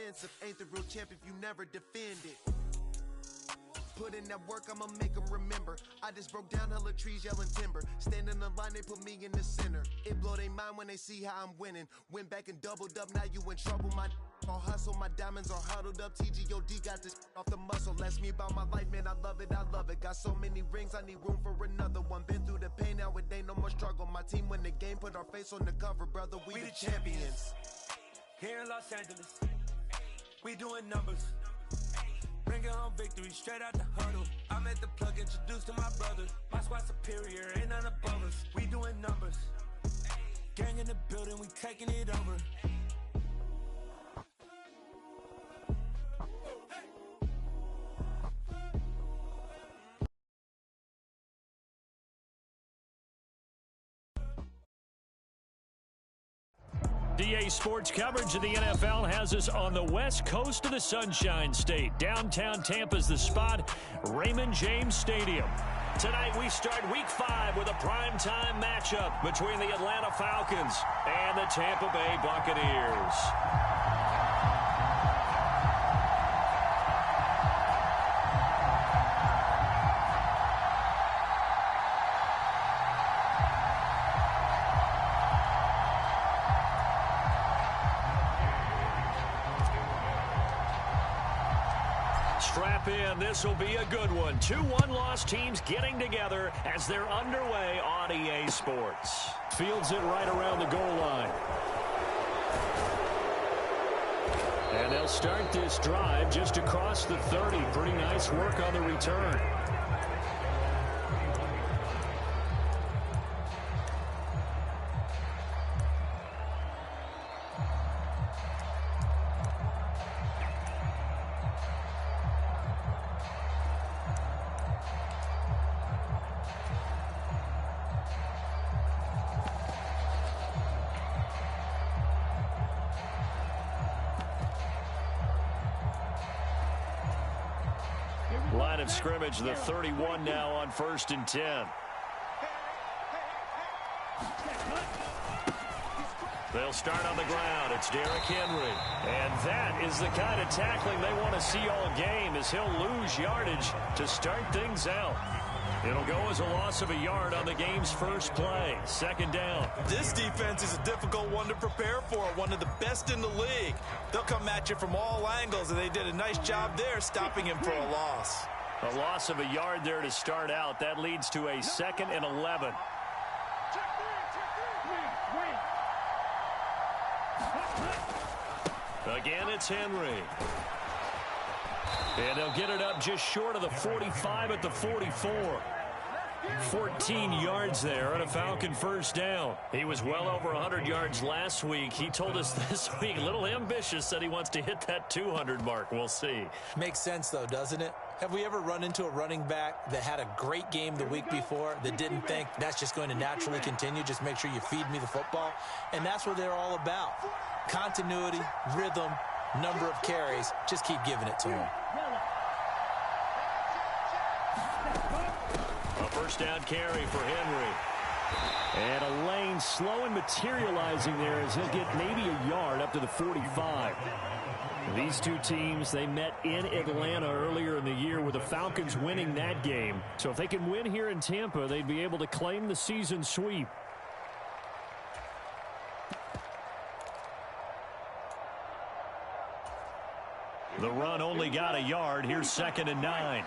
defensive. Ain't the real champ if you never defend it. Put in that work, I'ma make them remember. I just broke down hella trees, yelling timber. Stand in the line, they put me in the center. It blow their mind when they see how I'm winning. Went back and doubled up, now you in trouble. My all hustle, my diamonds are huddled up. TGOD got this off the muscle. Ask me about my life, man, I love it, I love it. Got so many rings, I need room for another one. Been through the pain, now it ain't no more struggle. My team win the game, put our face on the cover, brother, we the champions. Here in Los Angeles, we doing numbers. Bringing home victory straight out the huddle. I'm at the plug, introduced to my brothers. My squad superior, ain't none above us. We doing numbers. Gang in the building, we taking it over. DA Sports coverage of the NFL has us on the west coast of the Sunshine State. Downtown Tampa's the spot, Raymond James Stadium. Tonight we start Week 5 with a primetime matchup between the Atlanta Falcons and the Tampa Bay Buccaneers. Strap in. This will be a good one. 2 one-loss teams getting together as they're underway on EA Sports. Fields it right around the goal line. And they'll start this drive just across the 30. Pretty nice work on the return. Line of scrimmage, the 31 now on 1st and 10. They'll start on the ground. It's Derrick Henry. And that is the kind of tackling they want to see all game, as he'll lose yardage to start things out. It'll go as a loss of a yard on the game's first play. 2nd down. This defense is a difficult one to prepare for, one of the best in the league. They'll come at you from all angles, and they did a nice job there stopping him for a loss. A loss of a yard there to start out. That leads to a 2nd and 11. Again, it's Henry. And they'll get it up just short of the 45 at the 44. 14 yards there on a Falcon 1st down. He was well over 100 yards last week. He told us this week, a little ambitious, said he wants to hit that 200 mark. We'll see. Makes sense, though, doesn't it? Have we ever run into a running back that had a great game the week before that didn't think that's just going to naturally continue? Just make sure you feed me the football. And that's what they're all about. Continuity, rhythm, number of carries. Just keep giving it to him. A 1st down carry for Henry. And a lane slow and materializing there as he'll get maybe a yard up to the 45. These two teams, they met in Atlanta earlier in the year with the Falcons winning that game. So if they can win here in Tampa, they'd be able to claim the season sweep. The run only got a yard. Here's 2nd and 9.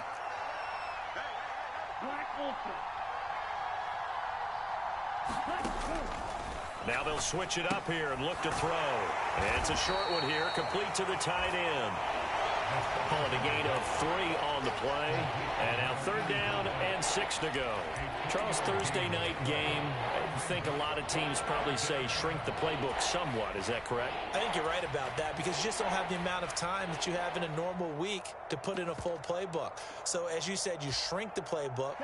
Now they'll switch it up here and look to throw. And it's a short one here, complete to the tight end. Call it a gain of 3 on the play. And now 3rd down and 6 to go. Charles, Thursday night game, I think a lot of teams probably say shrink the playbook somewhat. Is that correct? I think you're right about that because you just don't have the amount of time that you have in a normal week to put in a full playbook. So as you said, you shrink the playbook,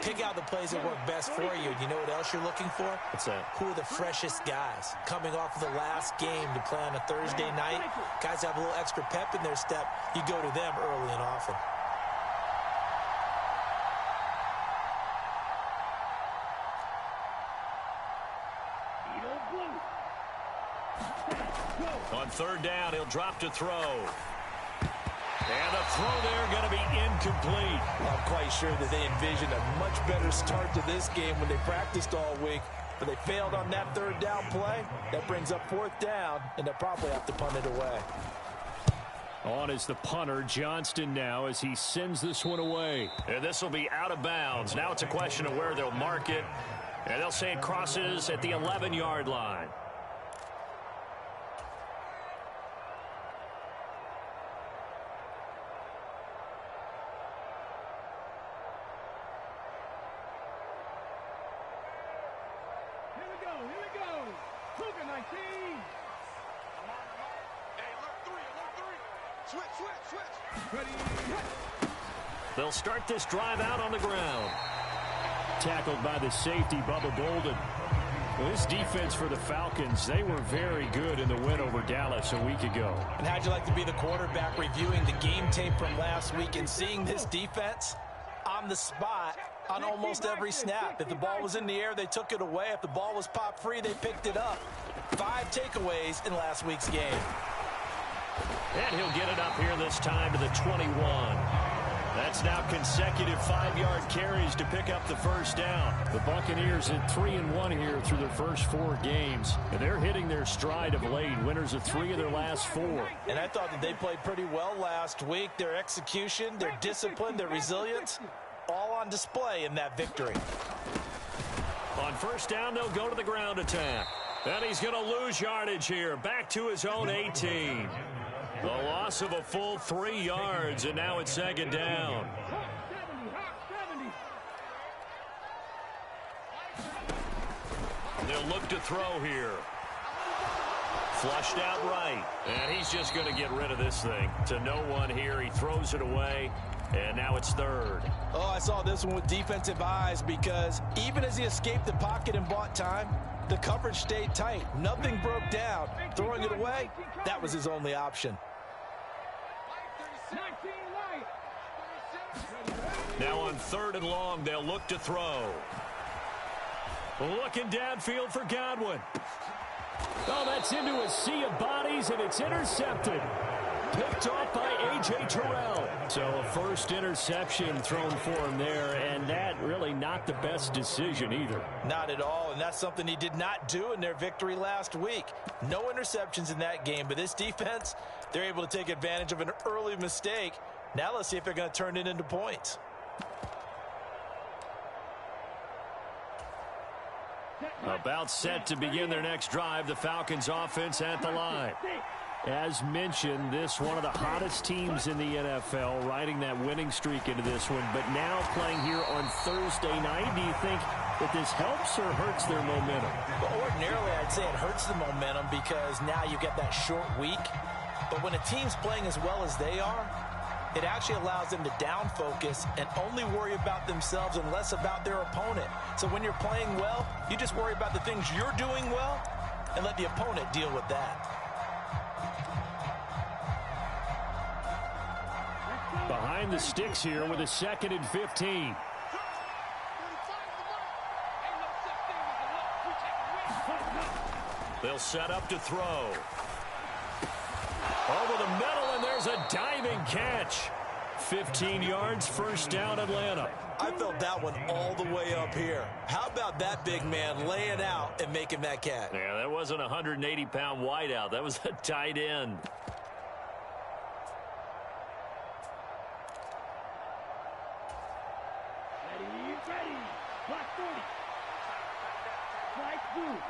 pick out the plays that work best for you. You know what else you're looking for? What's that? Who are the freshest guys coming off of the last game to play on a Thursday night? Guys have a little extra pep in their step. You go to them early and often. On On third down, he'll drop to throw. And the throw there going to be incomplete. I'm quite sure that they envisioned a much better start to this game when they practiced all week. But they failed on that third down play. That brings up fourth down, and they'll probably have to punt it away. On is the punter, Johnston, now as he sends this one away. And this will be out of bounds. Now it's a question of where they'll mark it. And they'll say it crosses at the 11-yard line. They'll start this drive out on the ground. Tackled by the safety, Bubba Bolden. Well, this defense for the Falcons, they were very good in the win over Dallas a week ago. And how'd you like to be the quarterback reviewing the game tape from last week and seeing this defense on the spot on almost every snap? If the ball was in the air, they took it away. If the ball was pop free, they picked it up. 5 takeaways in last week's game. And he'll get it up here this time to the 21. That's now consecutive 5-yard carries to pick up the first down. The Buccaneers at 3-1 here through their first 4 games. And they're hitting their stride of late. Winners of 3 of their last 4. And I thought that they played pretty well last week. Their execution, their discipline, their resilience, all on display in that victory. On first down, they'll go to the ground attack. And he's going to lose yardage here. Back to his own 18. The loss of a full 3 yards, and now it's second down. They'll look to throw here. Flushed out right. And he's just going to get rid of this thing. To no one here. He throws it away. And now it's third. Oh, I saw this one with defensive eyes because even as he escaped the pocket and bought time, the coverage stayed tight. Nothing broke down. Throwing it away, that was his only option. Now on third and long, they'll look to throw. Looking downfield for Godwin. Oh, that's into a sea of bodies, and it's intercepted. Picked off by A.J. Terrell. So a first interception thrown for him there, and that really not the best decision either. Not at all, and that's something he did not do in their victory last week. No interceptions in that game, but this defense, they're able to take advantage of an early mistake. Now let's see if they're going to turn it into points. About set to begin their next drive, the Falcons offense at the line. As mentioned, this one of the hottest teams in the NFL, riding that winning streak into this one, but now playing here on Thursday night. Do you think that this helps or hurts their momentum? Well, ordinarily, I'd say it hurts the momentum because now you get that short week. But when a team's playing as well as they are, it actually allows them to down focus and only worry about themselves and less about their opponent. So when you're playing well, you just worry about the things you're doing well and let the opponent deal with that. Behind the sticks here with a 2nd and 15. They'll set up to throw. Over the middle, and there's a diving catch. 15 yards, first down, Atlanta. I felt that one all the way up here. How about that big man laying out and making that catch? Yeah, that wasn't a 180-pound wideout. That was a tight end. Ready. Block 40. Strike through.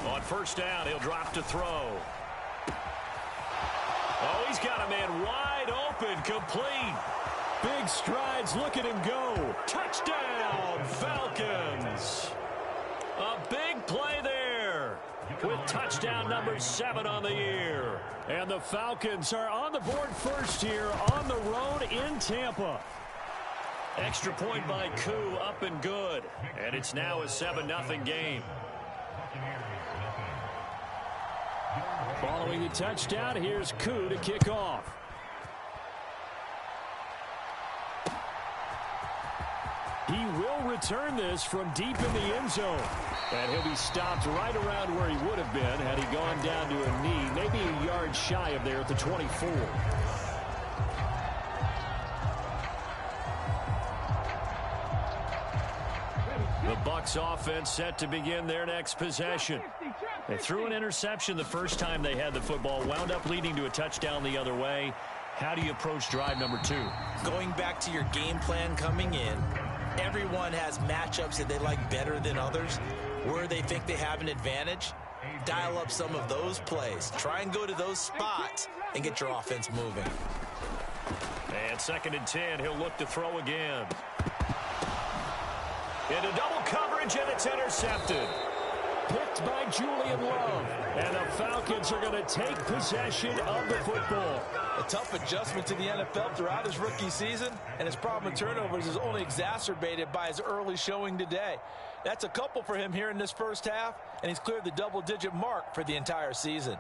On first down, he'll drop to throw. Oh, he's got a man wide open, complete. Big strides, look at him go. Touchdown, Falcons. A big play there with touchdown number 7 on the year. And the Falcons are on the board first here on the road in Tampa. Extra point by Koo, up and good. And it's now a 7-0 game. Following the touchdown, here's Koo to kick off. He will return this from deep in the end zone. And he'll be stopped right around where he would have been had he gone down to a knee, maybe a yard shy of there at the 24. The Bucs offense set to begin their next possession. They threw an interception the first time they had the football, wound up leading to a touchdown the other way. How do you approach drive number 2? Going back to your game plan coming in, everyone has matchups that they like better than others. Where they think they have an advantage, dial up some of those plays. Try and go to those spots and get your offense moving. And 2nd and 10, he'll look to throw again. Into double coverage, and it's intercepted. Picked by Julian Love. And the Falcons are going to take possession of the football. A tough adjustment to the NFL throughout his rookie season, and his problem with turnovers is only exacerbated by his early showing today. That's a couple for him here in this first half, and he's cleared the double-digit mark for the entire season.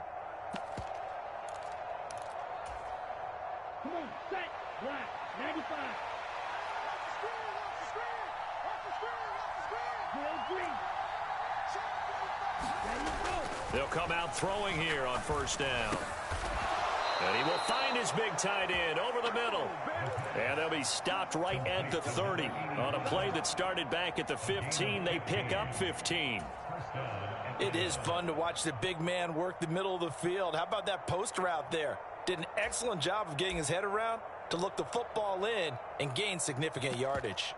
Come on, set, black, 95. They'll come out throwing here on 1st down. And he will find his big tight end over the middle. And they'll be stopped right at the 30. On a play that started back at the 15, they pick up 15. It is fun to watch the big man work the middle of the field. How about that post route there? Did an excellent job of getting his head around to look the football in and gain significant yardage.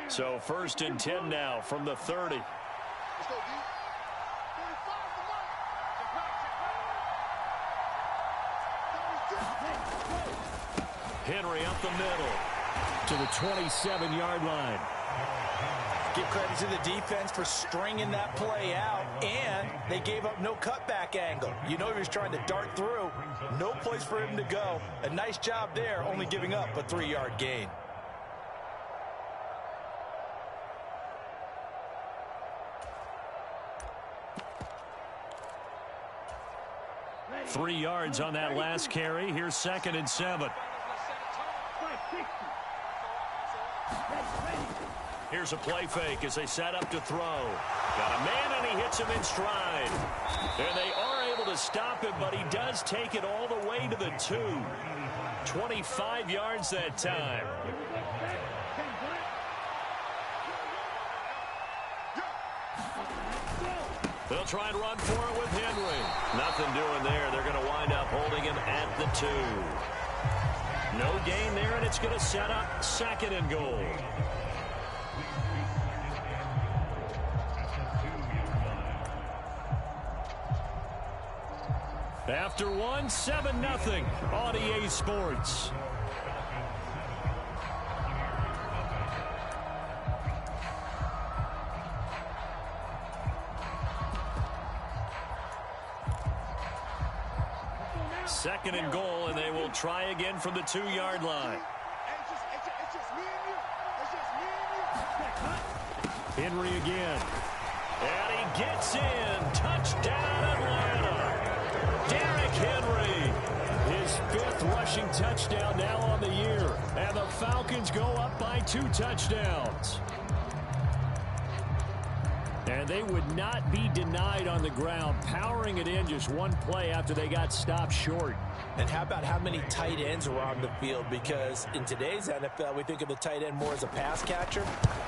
So 1st and 10 now from the 30. Henry up the middle to the 27-yard line. Give credit to the defense for stringing that play out, and they gave up no cutback angle. You know he was trying to dart through. No place for him to go. A nice job there, only giving up a 3-yard gain. Three yards on that last carry. Here's 2nd and 7. Here's a play fake as they set up to throw. Got a man, and he hits him in stride. And they are able to stop him, but he does take it all the way to the 2. 25 yards that time. They'll try and run for it with Henry. Nothing doing there. They're going to wind up holding him at the 2. No gain there, and it's going to set up 2nd and goal. After 1, 7-0 on EA Sports. Second and goal, and they will try again from the 2-yard line. Henry again. And he gets in. Touchdown, Atlanta. Derrick Henry. His 5th rushing touchdown now on the year. And the Falcons go up by 2 touchdowns. And they would not be denied on the ground, powering it in just one play after they got stopped short. And how about how many tight ends were on the field? Because in today's NFL, we think of the tight end more as a pass catcher.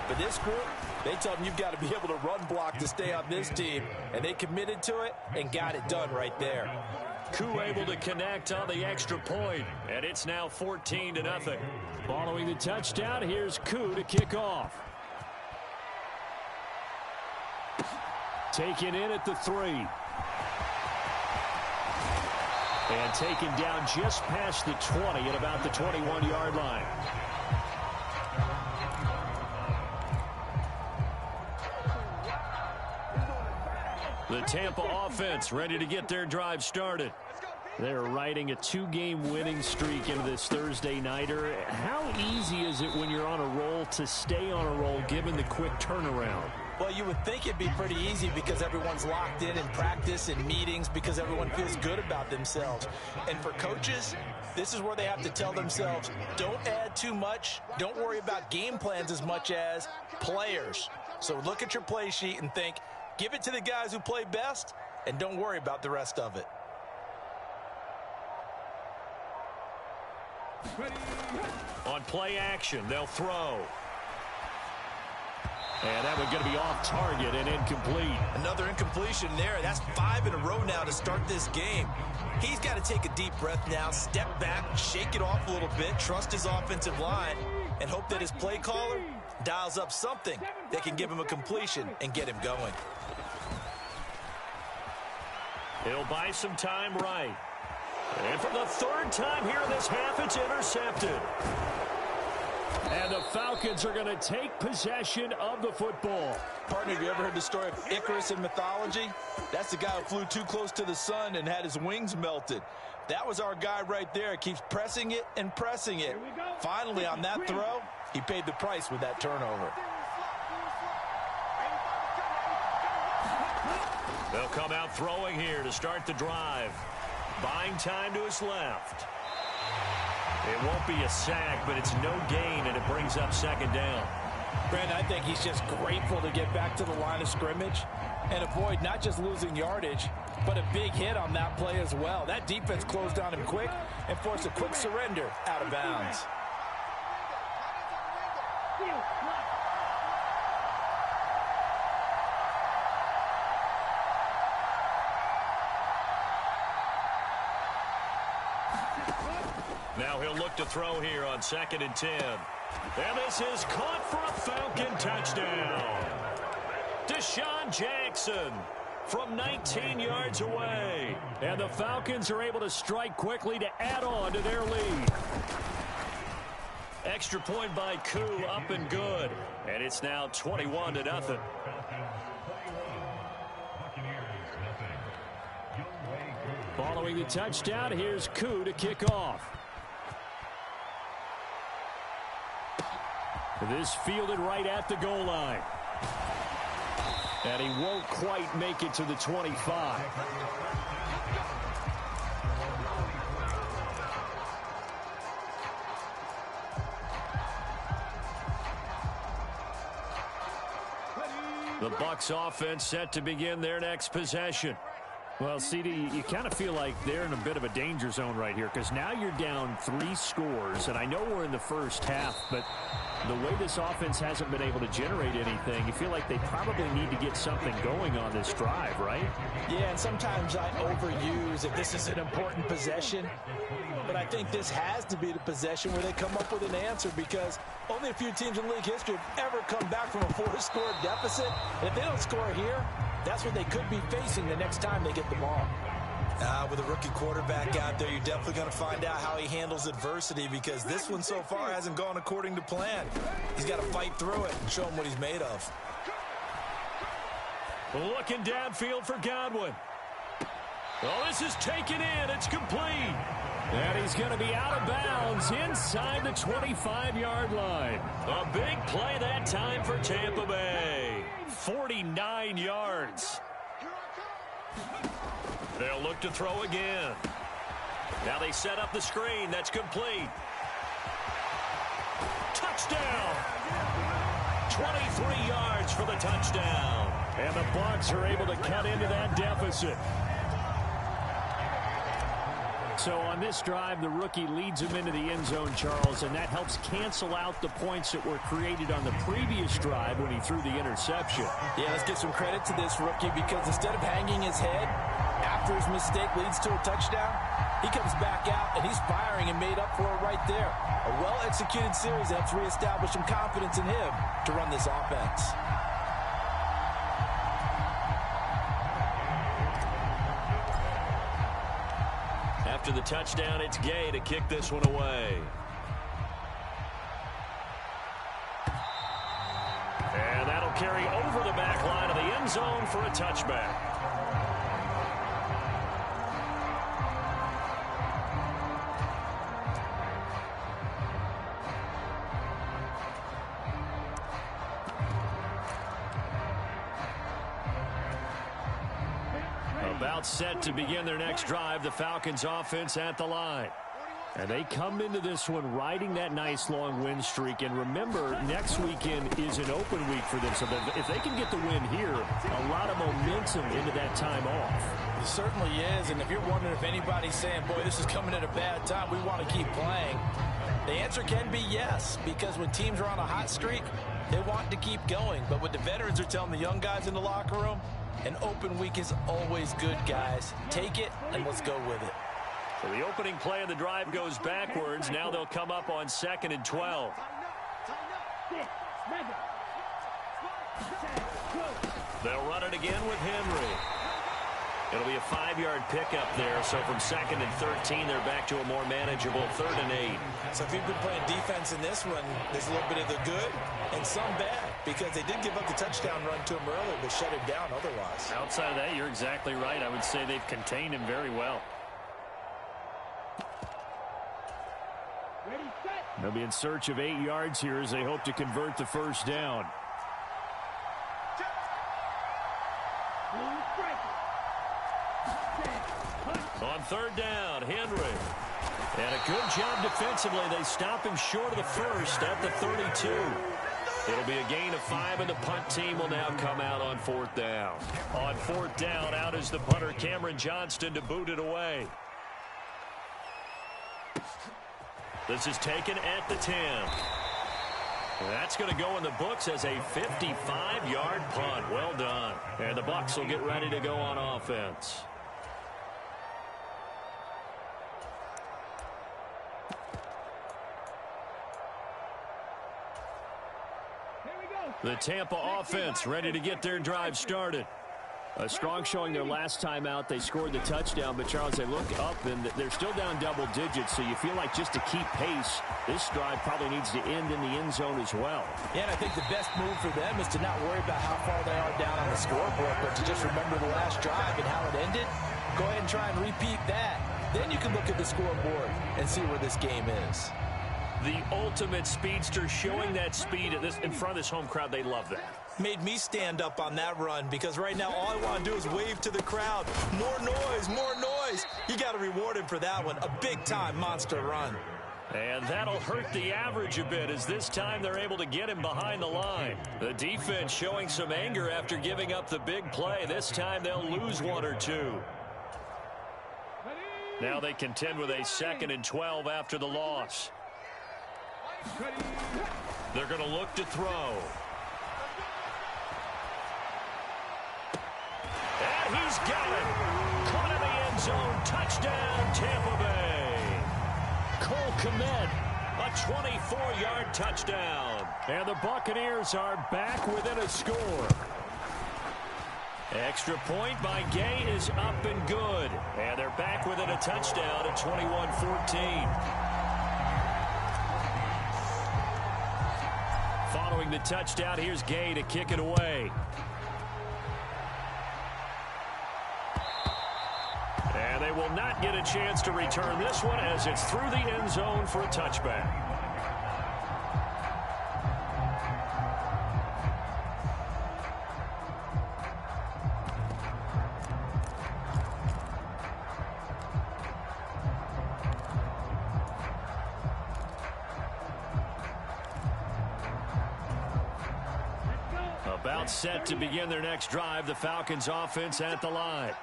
But this group, they tell them you've got to be able to run block to stay on this team. And they committed to it and got it done right there. Koo able to connect on the extra point, and it's now 14-0. Following the touchdown, here's Koo to kick off. Taken in at the 3. And taken down just past the 20 at about the 21-yard line. The Tampa offense ready to get their drive started. They're riding a 2-game winning streak into this Thursday nighter. How easy is it when you're on a roll to stay on a roll given the quick turnaround? Well, you would think it'd be pretty easy because everyone's locked in practice and meetings because everyone feels good about themselves. And for coaches, this is where they have to tell themselves, don't add too much. Don't worry about game plans as much as players. So look at your play sheet and think, give it to the guys who play best, and don't worry about the rest of it. On play action, they'll throw. And that one's going to be off target and incomplete. Another incompletion there. That's 5 in a row now to start this game. He's got to take a deep breath now, step back, shake it off a little bit, trust his offensive line, and hope that his play caller dials up something that can give him a completion and get him going. He'll buy some time right. And for the third time here in this half, it's intercepted. And the Falcons are going to take possession of the football. Partner, have you ever heard the story of Icarus in mythology? That's the guy who flew too close to the sun and had his wings melted. That was our guy right there. Keeps pressing it and pressing it. Finally, on that throw, he paid the price with that turnover. They'll come out throwing here to start the drive. Buying time to his left. It won't be a sack, but it's no gain, and it brings up second down. Brandon, I think he's just grateful to get back to the line of scrimmage and avoid not just losing yardage, but a big hit on that play as well. That defense closed on him quick and forced a quick surrender out of bounds. Now he'll look to throw here on 2nd and 10. And this is caught for a Falcon touchdown. Deshaun Jackson from 19 yards away. And the Falcons are able to strike quickly to add on to their lead. Extra point by Koo, up and good. And it's now 21-0. Following the touchdown, here's Koo to kick off. This fielded right at the goal line. And he won't quite make it to the 25. The Bucs offense set to begin their next possession. Well, CD, you kind of feel like they're in a bit of a danger zone right here because now you're down 3 scores, and I know we're in the first half, but the way this offense hasn't been able to generate anything, you feel like they probably need to get something going on this drive, right? Yeah, and sometimes I overuse if this is an important possession, but I think this has to be the possession where they come up with an answer because only a few teams in league history have ever come back from a 4-score deficit. And if they don't score here, that's what they could be facing the next time they get the ball. With a rookie quarterback out there, you're definitely going to find out how he handles adversity because this one so far hasn't gone according to plan. He's got to fight through it and show him what he's made of. Looking downfield for Godwin. Oh, this is taken in. It's complete. And he's going to be out of bounds inside the 25-yard line. A big play that time for Tampa Bay. 49 yards. They'll look to throw again. Now they set up the screen. That's complete. Touchdown. 23 yards for the touchdown. And the Bucs are able to cut into that deficit. So on this drive, the rookie leads him into the end zone, Charles, and that helps cancel out the points that were created on the previous drive when he threw the interception. Yeah, let's give some credit to this rookie because instead of hanging his head after his mistake leads to a touchdown, he comes back out and he's firing and made up for it right there. A well-executed series that helps reestablish some confidence in him to run this offense. After the touchdown, it's Gay to kick this one away. And that'll carry over the back line of the end zone for a touchback. About set to begin their next drive, the Falcons offense at the line. And they come into this one riding that nice long win streak. And remember, next weekend is an open week for them. So if they can get the win here, a lot of momentum into that time off. It certainly is. And if you're wondering if anybody's saying, boy, this is coming at a bad time, we want to keep playing, the answer can be yes. Because when teams are on a hot streak, they want to keep going. But what the veterans are telling the young guys in the locker room, an open week is always good, guys. Take it, and let's go with it. So the opening play of the drive goes backwards. Now they'll come up on 2nd and 12. They'll run it again with Henry. It'll be a 5-yard pickup there. So from 2nd and 13, they're back to a more manageable 3rd and 8. So if you've been playing defense in this one, there's a little bit of the good and some bad, because they did give up the touchdown run to him earlier, but shut him down otherwise. Outside of that, you're exactly right. I would say they've contained him very well. They'll be in search of 8 yards here as they hope to convert the first down. On 3rd down, Henry. And a good job defensively. They stop him short of the first at the 32. It'll be a gain of 5, and the punt team will now come out on 4th down. On 4th down, out is the punter, Cameron Johnston, to boot it away. This is taken at the 10. That's going to go in the books as a 55-yard punt. Well done. And the Bucs will get ready to go on offense. The Tampa offense ready to get their drive started. A strong showing their last time out. They scored the touchdown, but Charles, they look up and they're still down double digits, so you feel like just to keep pace, this drive probably needs to end in the end zone as well. Yeah, and I think the best move for them is to not worry about how far they are down on the scoreboard, but to just remember the last drive and how it ended. Go ahead and try and repeat that. Then you can look at the scoreboard and see where this game is. The ultimate speedster, showing that speed in front of this home crowd. They love that. Made me stand up on that run, because right now all I want to do is wave to the crowd. More noise, more noise. You got to reward him for that one. A big-time monster run. And that'll hurt the average a bit, as this time they're able to get him behind the line. The defense showing some anger after giving up the big play. This time they'll lose 1 or 2. Now they contend with a 2nd and 12 after the loss. They're going to look to throw. And he's got it. Caught in the end zone. Touchdown, Tampa Bay. Cole Kmet. A 24-yard touchdown. And the Buccaneers are back within a score. Extra point by Gay is up and good. And they're back within a touchdown at 21-14. Following the touchdown, here's Gay to kick it away. And they will not get a chance to return this one, as it's through the end zone for a touchback. About set to begin their next drive, the Falcons offense at the line.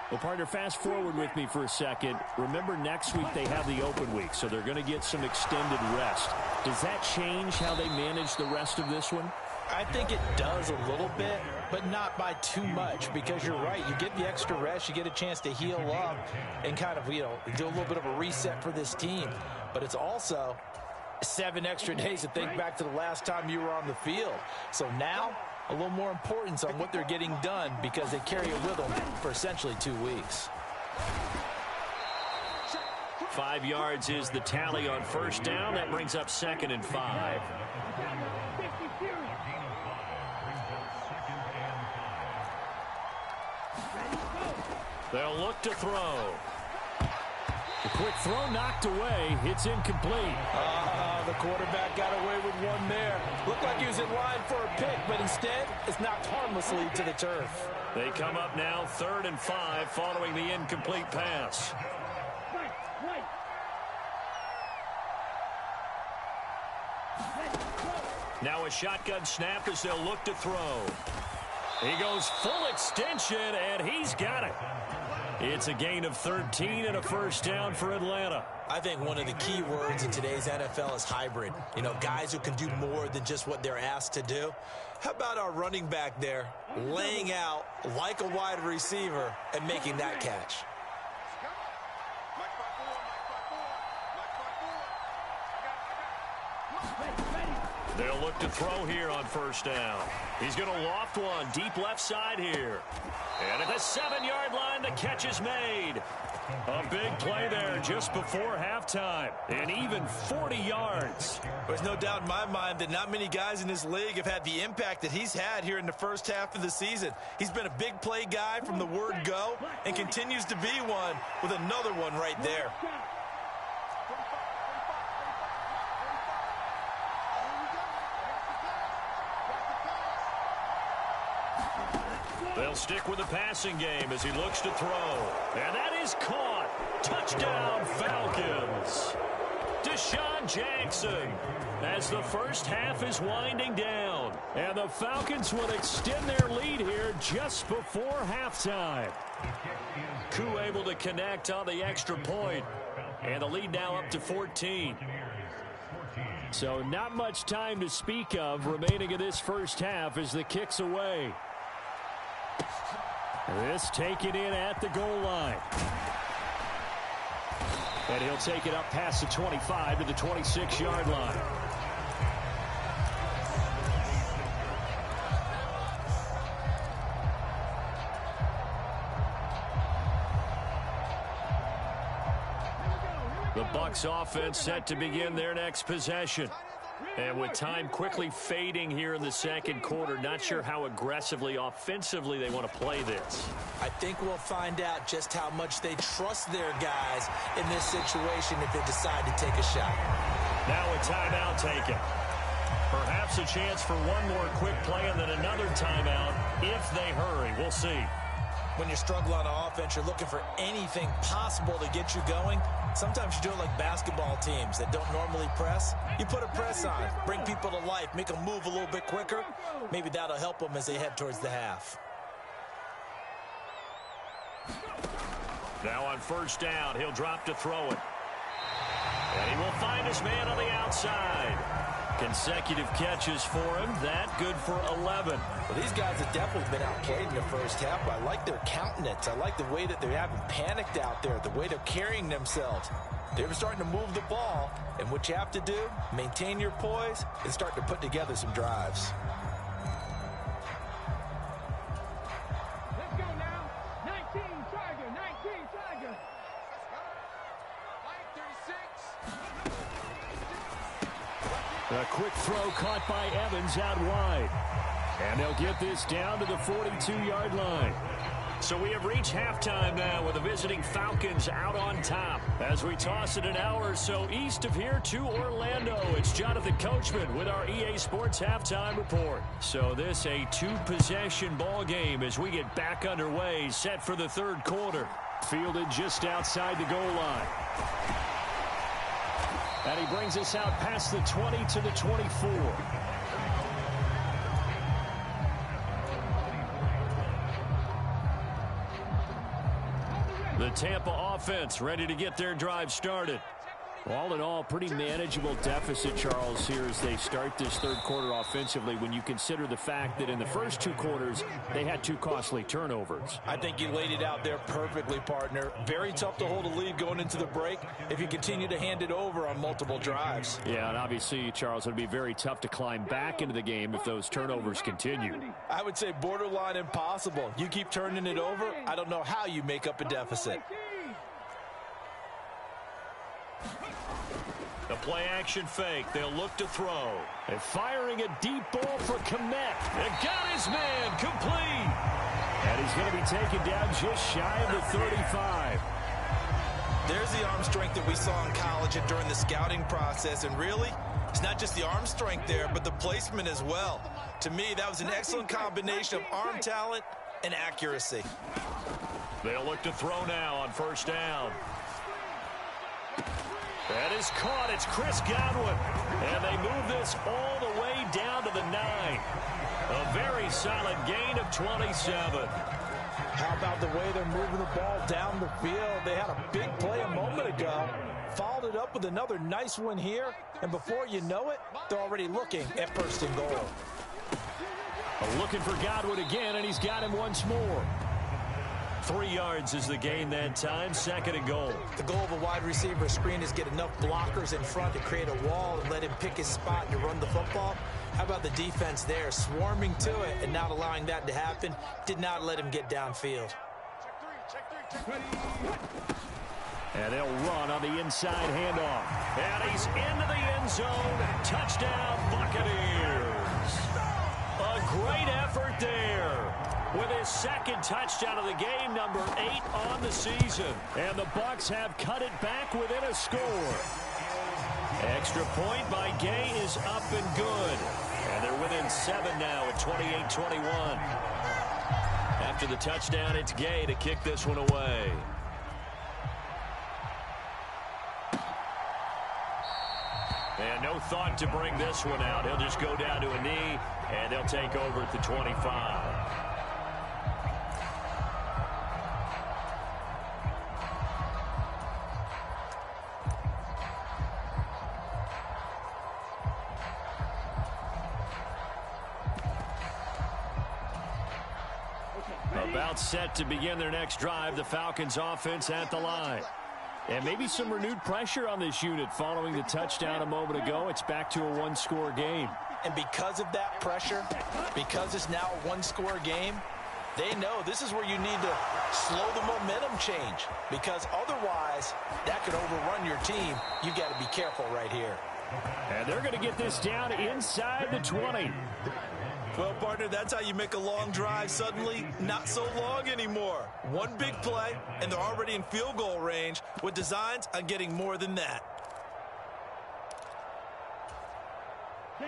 Well, partner, fast forward with me for a second. Remember, next week they have the open week, so they're going to get some extended rest. Does that change how they manage the rest of this one? I think it does a little bit, but not by too much, because you're right. You get the extra rest, you get a chance to heal up and kind of, do a little bit of a reset for this team. But it's also 7 extra days to think back to the last time you were on the field. So now, a little more importance on what they're getting done, because they carry it with them for essentially 2 weeks. 5 yards is the tally on first down. That brings up 2nd and 5. They'll look to throw. The quick throw knocked away. It's incomplete. The quarterback got away with one there. Looked like he was in line for a pick, but instead it's knocked harmlessly to the turf. They come up now 3rd and 5 following the incomplete pass. Right. Now a shotgun snap as they'll look to throw. He goes full extension, and he's got it. It's a gain of 13 and a first down for Atlanta. I think one of the key words in today's NFL is hybrid. You know, guys who can do more than just what they're asked to do. How about our running back there laying out like a wide receiver and making that catch? They'll look to throw here on first down. He's going to loft one deep left side here. And at the 7-yard line, the catch is made. A big play there just before halftime. And even 40 yards. There's no doubt in my mind that not many guys in this league have had the impact that he's had here in the first half of the season. He's been a big play guy from the word go and continues to be one with another one right there. They'll stick with the passing game as he looks to throw. And that is caught. Touchdown, Falcons. Deshaun Jackson as the first half is winding down. And the Falcons will extend their lead here just before halftime. Koo able to connect on the extra point. And the lead now up to 14. So not much time to speak of remaining in this first half as the kick's away. This taken in at the goal line. And he'll take it up past the 25 to the 26-yard line. The Bucs offense set to begin their next possession. And with time quickly fading here in the second quarter, not sure how aggressively, offensively they want to play this. I think we'll find out just how much they trust their guys in this situation if they decide to take a shot. Now a timeout taken. Perhaps a chance for one more quick play and then another timeout if they hurry. We'll see. When you struggle on offense, you're looking for anything possible to get you going. Sometimes you do it like basketball teams that don't normally press. You put a press on, bring people to life, make them move a little bit quicker. Maybe that'll help them as they head towards the half. Now on first down, he'll drop to throw it. And he will find his man on the outside. Consecutive catches for him. That good for 11. Well, these guys have definitely been outplayed in the first half. I like their countenance. I like the way that they haven't panicked out there, the way they're carrying themselves. They're starting to move the ball, and what you have to do, maintain your poise and start to put together some drives. Let's go now. 19 Tiger. A quick throw caught by Evans out wide. And they'll get this down to the 42-yard line. So we have reached halftime now with the visiting Falcons out on top. As we toss it an hour or so east of here to Orlando, it's Jonathan Coachman with our EA Sports Halftime Report. So this a two-possession ball game as we get back underway, set for the third quarter. Fielded just outside the goal line. And he brings us out past the 20 to the 24. The Tampa offense ready to get their drive started. All in all, pretty manageable deficit, Charles, here as they start this third quarter offensively when you consider the fact that in the first two quarters, they had two costly turnovers. I think you laid it out there perfectly, partner. Very tough to hold a lead going into the break if you continue to hand it over on multiple drives. Yeah, and obviously, Charles, it would be very tough to climb back into the game if those turnovers continue. I would say borderline impossible. You keep turning it over, I don't know how you make up a deficit. The play-action fake. They'll look to throw. And firing a deep ball for Kmet. And got his man complete. And he's going to be taken down just shy of the 35. There's the arm strength that we saw in college and during the scouting process. And really, it's not just the arm strength there, but the placement as well. To me, that was an excellent combination of arm talent and accuracy. They'll look to throw now on first down. That is caught. It's Chris Godwin. And they move this all the way down to the 9. A very solid gain of 27. How about the way they're moving the ball down the field? They had a big play a moment ago. Followed it up with another nice one here. And before you know it, they're already looking at first and goal. Looking for Godwin again, and he's got him once more. 3 yards is the gain that time, 2nd and goal. The goal of a wide receiver screen is get enough blockers in front to create a wall and let him pick his spot and to run the football. How about the defense there, swarming to it and not allowing that to happen? Did not let him get downfield. And they'll run on the inside handoff. And he's into the end zone. Touchdown, Buccaneers. A great effort there. With his 2nd touchdown of the game, number 8 on the season. And the Bucs have cut it back within a score. Extra point by Gay is up and good. And they're within 7 now at 28-21. After the touchdown, it's Gay to kick this one away. And no thought to bring this one out. He'll just go down to a knee, and they'll take over at the 25. About set to begin their next drive, the Falcons offense at the line. And maybe some renewed pressure on this unit following the touchdown a moment ago. It's back to a one-score game. And because of that pressure, because it's now a one-score game, they know this is where you need to slow the momentum change. Because otherwise, that could overrun your team. You got to be careful right here. And they're going to get this down inside the 20. Well, partner, that's how you make a long drive suddenly not so long anymore. One big play, and they're already in field goal range with designs on getting more than that.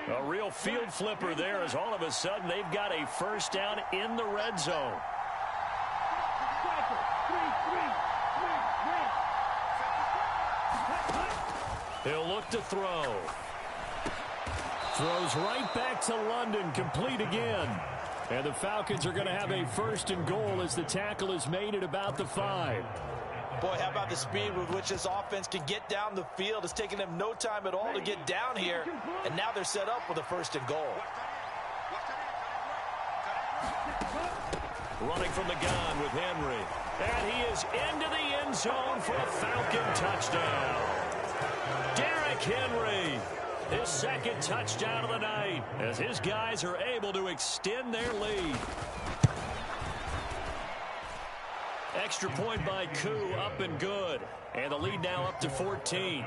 A real field flipper there as all of a sudden they've got a first down in the red zone. He'll look to throw. Throws right back to London, complete again. And the Falcons are going to have a first and goal as the tackle is made at about the 5. Boy, how about the speed with which this offense can get down the field? It's taken them no time at all to get down here, and now they're set up with a first and goal. Running from the gun with Henry. And he is into the end zone for a Falcon touchdown. Derrick Henry. His 2nd touchdown of the night as his guys are able to extend their lead. Extra point by Koo, up and good. And the lead now up to 14.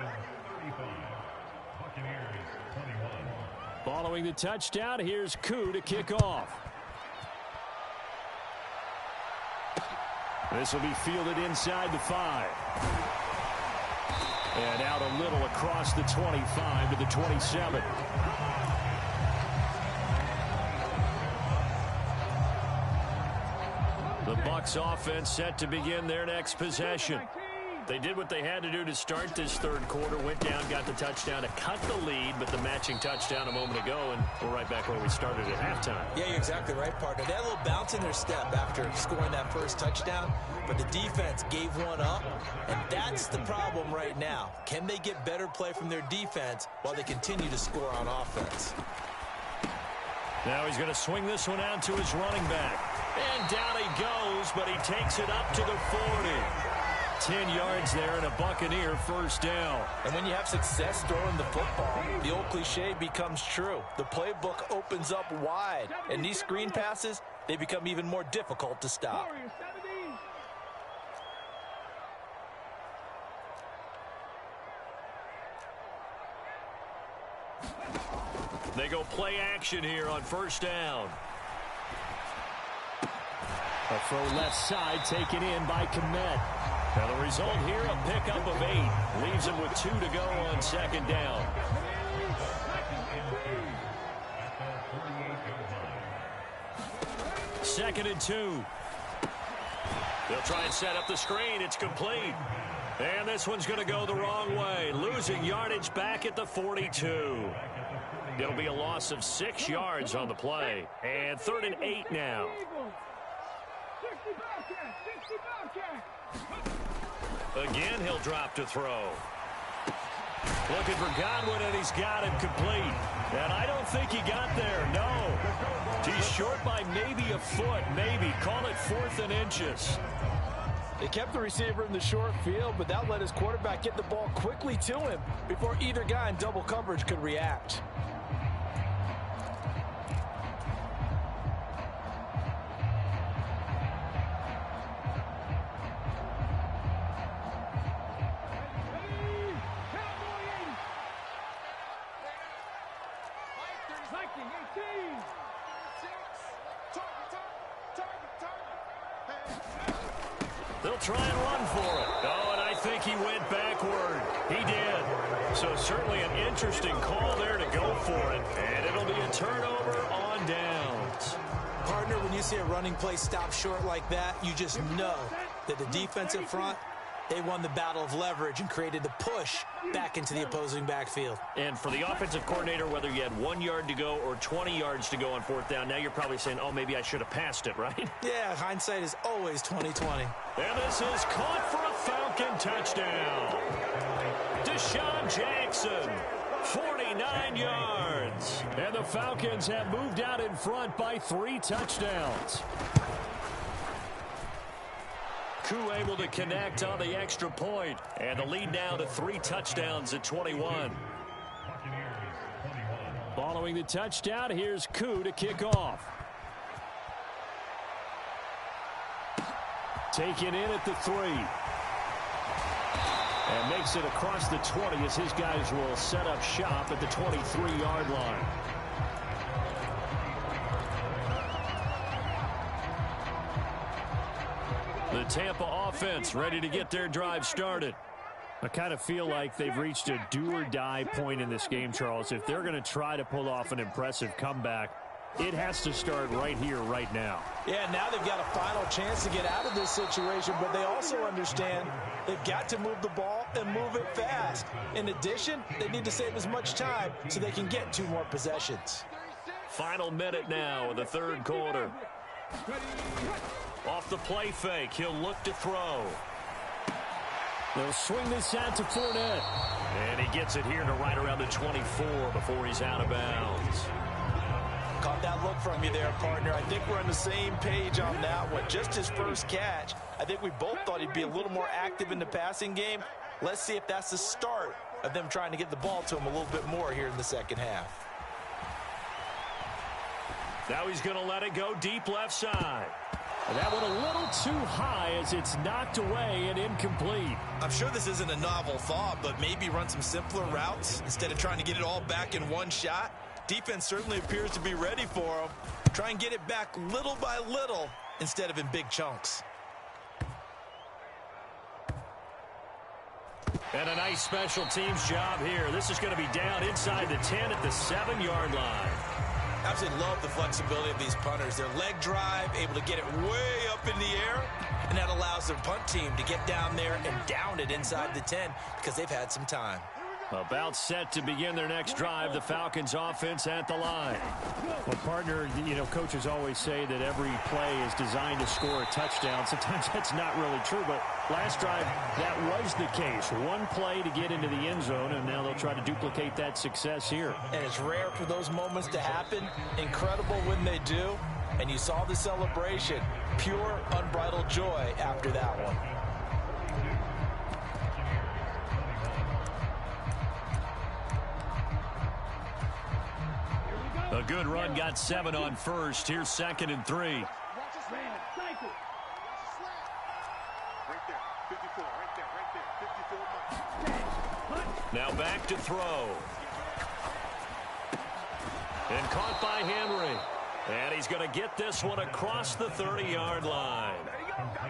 Following the touchdown, here's Koo to kick off. This will be fielded inside the 5. And out a little across the 25 to the 27. The Bucs offense set to begin their next possession. They did what they had to do to start this 3rd quarter. Went down, got the touchdown to cut the lead, but the matching touchdown a moment ago, and we're right back where we started at halftime. Yeah, you're exactly right, partner. They had a little bounce in their step after scoring that first touchdown, but the defense gave one up, and that's the problem right now. Can they get better play from their defense while they continue to score on offense? Now he's going to swing this one out to his running back. And down he goes, but he takes it up to the 40. 10 yards there and a Buccaneer first down. And when you have success throwing the football, the old cliche becomes true. The playbook opens up wide, and these screen passes, they become even more difficult to stop. They go play action here on first down. A throw left side taken in by Kmet. Now the result here, a pickup of 8. Leaves him with 2 to go on second down. Second and 2. They'll try and set up the screen. It's complete. And this one's going to go the wrong way. Losing yardage back at the 42. It'll be a loss of 6 yards on the play. And 3rd and 8 now. Again, he'll drop to throw. Looking for Godwin, and he's got him complete. And I don't think he got there, no. He's short by maybe a foot, maybe. Call it 4th and inches. They kept the receiver in the short field, but that let his quarterback get the ball quickly to him before either guy in double coverage could react. They'll try and run for it. Oh, and I think he went backward. He did. So certainly an interesting call there to go for it. And it'll be a turnover on downs. Partner, when you see a running play stop short like that, you just know that the defensive front, they won the battle of leverage and created the push back into the opposing backfield. And for the offensive coordinator, whether you had 1 yard to go or 20 yards to go on 4th down, now you're probably saying, oh, maybe I should have passed it, right? Yeah, hindsight is always 20/20. And this is caught for a Falcon touchdown. Deshaun Jackson, 49 yards. And the Falcons have moved out in front by 3 touchdowns. Koo able to connect on the extra point. And the lead now to 3 touchdowns at 21. Following the touchdown, here's Koo to kick off. Taken in at the 3. And makes it across the 20 as his guys will set up shop at the 23-yard line. The Tampa offense ready to get their drive started. I kind of feel like they've reached a do-or-die point in this game, Charles. If they're going to try to pull off an impressive comeback, it has to start right here, right now. Yeah, now they've got a final chance to get out of this situation, but they also understand they've got to move the ball and move it fast. In addition, they need to save as much time so they can get 2 more possessions. Final minute now of the 3rd quarter. Off the play fake, he'll look to throw. They'll swing this out to Fournette. And he gets it here to right around the 24 before he's out of bounds. Caught that look from you there, partner. I think we're on the same page on that one. Just his first catch. I think we both thought he'd be a little more active in the passing game. Let's see if that's the start of them trying to get the ball to him a little bit more here in the second half. Now he's going to let it go deep left side. That one a little too high as it's knocked away and incomplete. I'm sure this isn't a novel thought, but maybe run some simpler routes instead of trying to get it all back in one shot. Defense certainly appears to be ready for him. Try and get it back little by little instead of in big chunks. And a nice special teams job here. This is going to be down inside the 10 at the 7-yard line. Absolutely love the flexibility of these punters. Their leg drive, able to get it way up in the air, and that allows their punt team to get down there and down it inside the 10 because they've had some time. About set to begin their next drive, the Falcons offense at the line. Well, partner, you know, coaches always say that every play is designed to score a touchdown. Sometimes that's not really true, but last drive, that was the case. One play to get into the end zone, and now they'll try to duplicate that success here. And it's rare for those moments to happen. Incredible when they do. And you saw the celebration. Pure, unbridled joy after that one. A good run, got 7 on first. Here's 2nd and 3. Now back to throw. And caught by Henry. And he's going to get this one across the 30-yard line.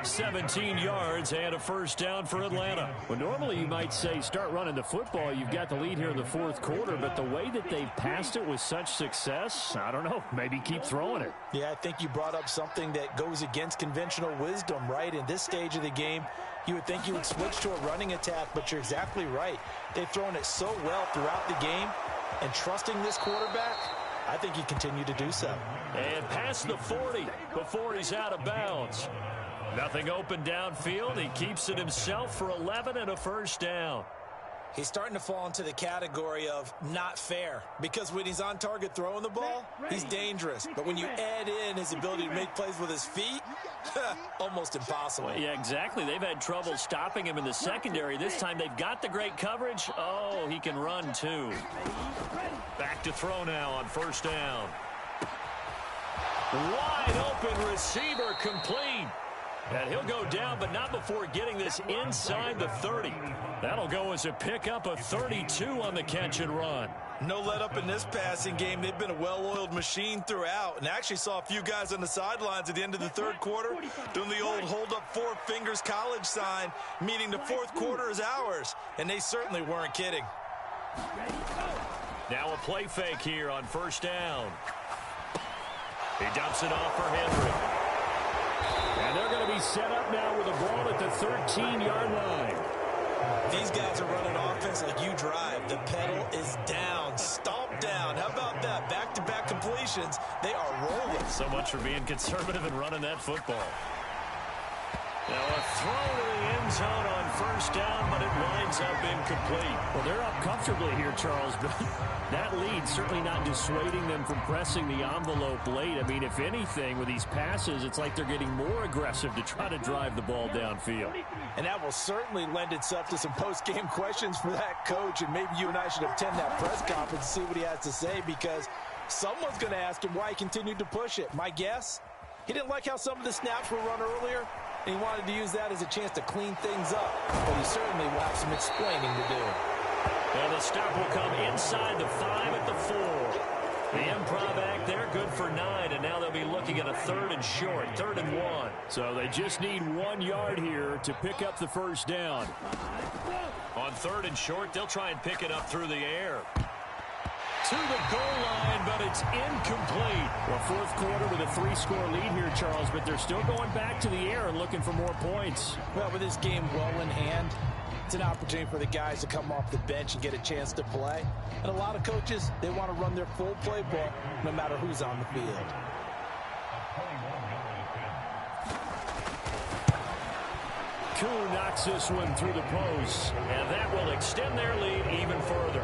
17 yards and a first down for Atlanta. Well, normally you might say start running the football. You've got the lead here in the fourth quarter, but the way that they've passed it with such success, I don't know, maybe keep throwing it. Yeah, I think you brought up something that goes against conventional wisdom, right? In this stage of the game, you would think you would switch to a running attack, but you're exactly right. They've thrown it so well throughout the game, and trusting this quarterback, I think he continued to do so. And past the 40 before he's out of bounds. Nothing open downfield. He keeps it himself for 11 and a first down. He's starting to fall into the category of not fair, because when he's on target throwing the ball, he's dangerous. But when you add in his ability to make plays with his feet, almost impossible. Well, yeah, exactly. They've had trouble stopping him in the secondary. This time they've got the great coverage. Oh, he can run too. Back to throw now on first down. Wide open receiver, complete. And he'll go down, but not before getting this inside the 30. That'll go as a pickup of 32 on the catch and run. No let up in this passing game. They've been a well-oiled machine throughout, and actually saw a few guys on the sidelines at the end of the third quarter doing the old hold up four fingers college sign, meaning the fourth quarter is ours, and they certainly weren't kidding. Now a play fake here on first down. He dumps it off for Henry. And they're going to be set up now with a ball at the 13-yard line. These guys are running offense like you drive. The pedal is down, stomp down. How about that? Back-to-back completions. They are rolling. So much for being conservative and running that football. Now a throw to the end zone on first down, but it winds up incomplete. Well, they're up comfortably here, Charles, but that lead certainly not dissuading them from pressing the envelope late. I mean, if anything, with these passes, it's like they're getting more aggressive to try to drive the ball downfield. And that will certainly lend itself to some post-game questions for that coach, and maybe you and I should attend that press conference and see what he has to say, because someone's going to ask him why he continued to push it. My guess, he didn't like how some of the snaps were run earlier, and he wanted to use that as a chance to clean things up. But he certainly will have some explaining to do. And the stop will come inside the 5 at the 4. The improv act there, good for 9, and now they'll be looking at a third and short, 3rd and 1. So they just need 1 yard here to pick up the first down. On 3rd and short, they'll try and pick it up through the air. To the goal line, but it's incomplete. Well, fourth quarter with a 3-score lead here, Charles, but they're still going back to the air and looking for more points. Well, with this game well in hand, it's an opportunity for the guys to come off the bench and get a chance to play. And a lot of coaches, they want to run their full playbook no matter who's on the field. Koo knocks this one through the post, and that will extend their lead even further.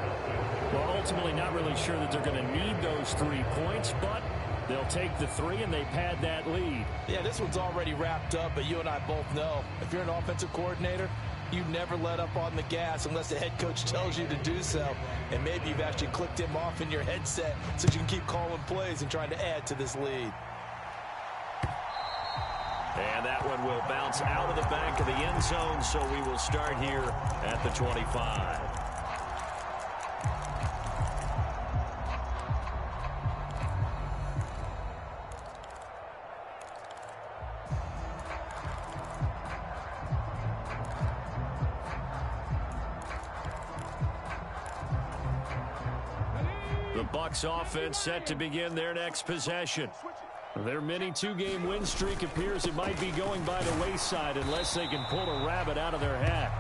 Well, ultimately not really sure that they're going to need those 3 points, but they'll take the 3 and they pad that lead. Yeah, this one's already wrapped up, but you and I both know if you're an offensive coordinator, you never let up on the gas unless the head coach tells you to do so. And maybe you've actually clicked him off in your headset so you can keep calling plays and trying to add to this lead. And that one will bounce out of the back of the end zone, so we will start here at the 25. The Bucs offense set to begin their next possession. Their mini 2-game win streak appears it might be going by the wayside unless they can pull a rabbit out of their hat.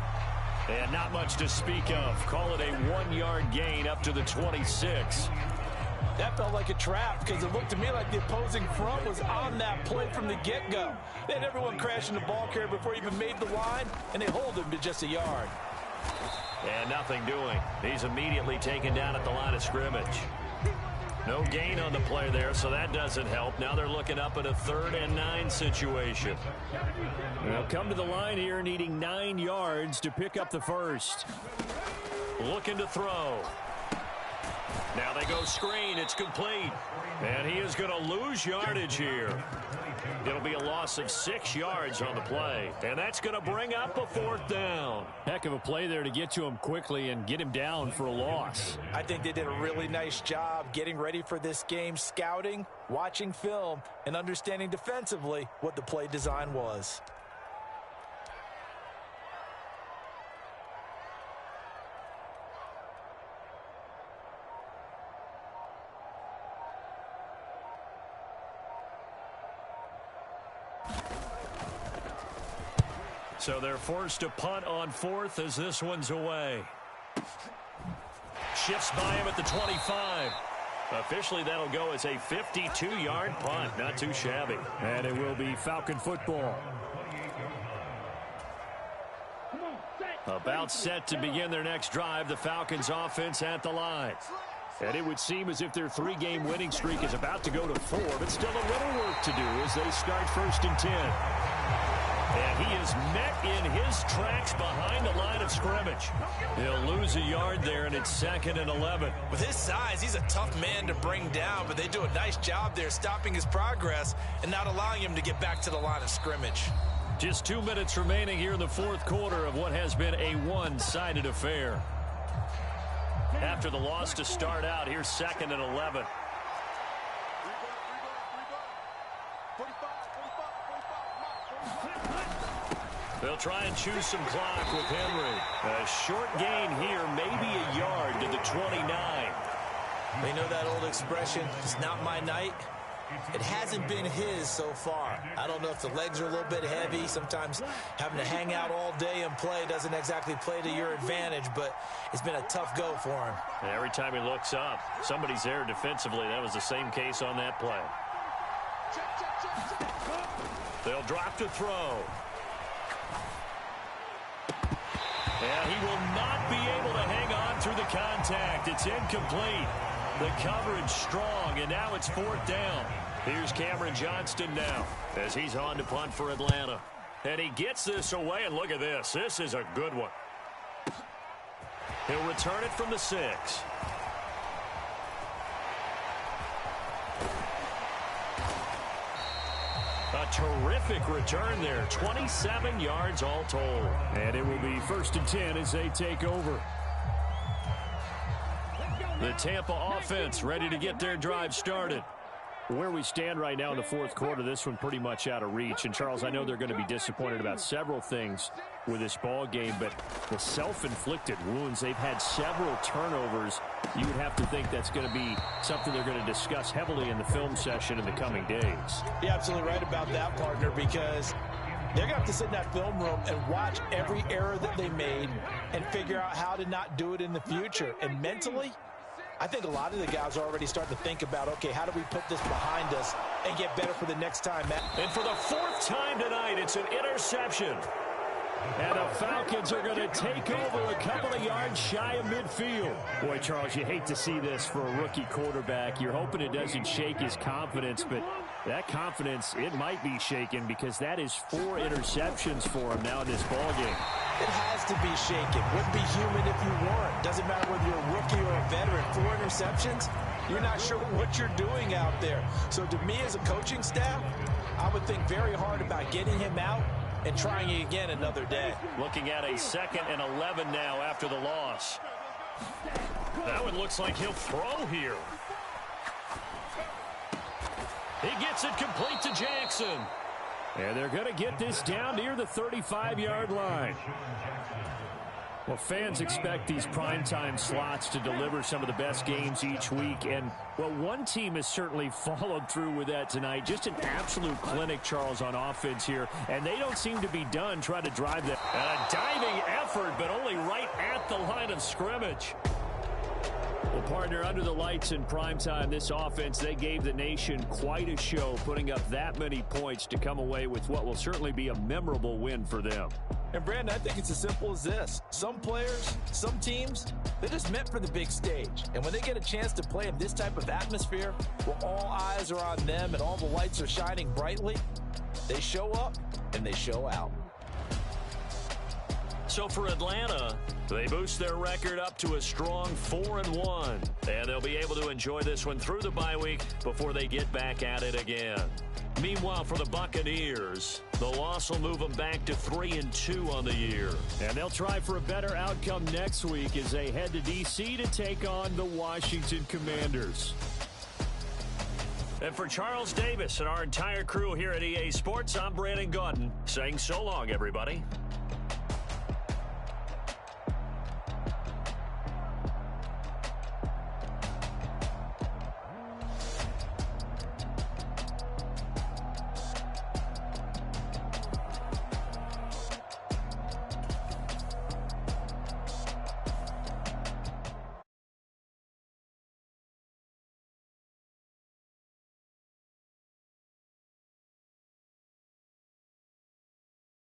And not much to speak of. Call it a 1-yard gain up to the 26. That felt like a trap because it looked to me like the opposing front was on that play from the get-go. They had everyone crashing the ball carrier before he even made the line, and they hold him to just a yard. And nothing doing. He's immediately taken down at the line of scrimmage. No gain on the play there, so that doesn't help. Now they're looking up at a 3rd and 9 situation. They'll come to the line here needing 9 yards to pick up the first. Looking to throw. Now they go screen. It's complete. And he is going to lose yardage here. It'll be a loss of 6 yards on the play. And that's going to bring up a 4th down. Heck of a play there to get to him quickly and get him down for a loss. I think they did a really nice job getting ready for this game, scouting, watching film, and understanding defensively what the play design was. So they're forced to punt on 4th as this one's away. Shifts by him at the 25. Officially, that'll go as a 52-yard punt. Not too shabby. And it will be Falcon football. About set to begin their next drive, the Falcons offense at the line. And it would seem as if their 3-game winning streak is about to go to 4, but still a little work to do as they start 1st and 10. And he is met in his tracks behind the line of scrimmage. He'll lose a yard there, and it's 2nd and 11. With his size, he's a tough man to bring down, but they do a nice job there stopping his progress and not allowing him to get back to the line of scrimmage. Just 2 minutes remaining here in the 4th quarter of what has been a one-sided affair. After the loss to start out, here's 2nd and 11. They'll try and choose some clock with Henry. A short gain here, maybe a yard to the 29. They know that old expression, it's not my night. It hasn't been his so far. I don't know if the legs are a little bit heavy. Sometimes having to hang out all day and play doesn't exactly play to your advantage, but it's been a tough go for him. And every time he looks up, somebody's there defensively. That was the same case on that play. They'll drop to throw. And he will not be able to hang on through the contact. It's incomplete. The coverage strong, and now it's 4th down. Here's Cameron Johnston now as he's on to punt for Atlanta. And he gets this away, and look at this. This is a good one. He'll return it from the 6. A terrific return there. 27 yards all told. And it will be 1st and 10 as they take over. The Tampa offense ready to get their drive started. Where we stand right now in the 4th quarter, this one pretty much out of reach. And, Charles, I know they're going to be disappointed about several things with this ball game, but the self-inflicted wounds, they've had several turnovers. You would have to think that's going to be something they're going to discuss heavily in the film session in the coming days. You're absolutely right about that, partner, because they're going to have to sit in that film room and watch every error that they made and figure out how to not do it in the future. And mentally, I think a lot of the guys are already starting to think about, okay, how do we put this behind us and get better for the next time? And for the 4th time tonight, it's an interception. And the Falcons are going to take over a couple of yards shy of midfield. Boy, Charles, you hate to see this for a rookie quarterback. You're hoping it doesn't shake his confidence, but that confidence, it might be shaken because that is 4 interceptions for him now in this ballgame. It has to be shaken. Wouldn't be human if you weren't. Doesn't matter whether you're a rookie or a veteran. 4 interceptions, you're not sure what you're doing out there. So to me as a coaching staff, I would think very hard about getting him out and trying it again another day. Looking at a 2nd and 11 now after the loss. That one looks like he'll throw here. He gets it complete to Jackson. And they're going to get this down near the 35-yard line. Well, fans expect these primetime slots to deliver some of the best games each week. And, well, one team has certainly followed through with that tonight. Just an absolute clinic, Charles, on offense here. And they don't seem to be done trying to drive that. And a diving effort, but only right at the line of scrimmage. Well, partner, under the lights in primetime, this offense, they gave the nation quite a show, putting up that many points to come away with what will certainly be a memorable win for them. And, Brandon, I think it's as simple as this. Some players, some teams, they're just meant for the big stage. And when they get a chance to play in this type of atmosphere, where all eyes are on them and all the lights are shining brightly, they show up and they show out. So for Atlanta, they boost their record up to a strong 4-1. And they'll be able to enjoy this one through the bye week before they get back at it again. Meanwhile, for the Buccaneers, the loss will move them back to 3-2 on the year. And they'll try for a better outcome next week as they head to D.C. to take on the Washington Commanders. And for Charles Davis and our entire crew here at EA Sports, I'm Brandon Gaudin saying so long, everybody.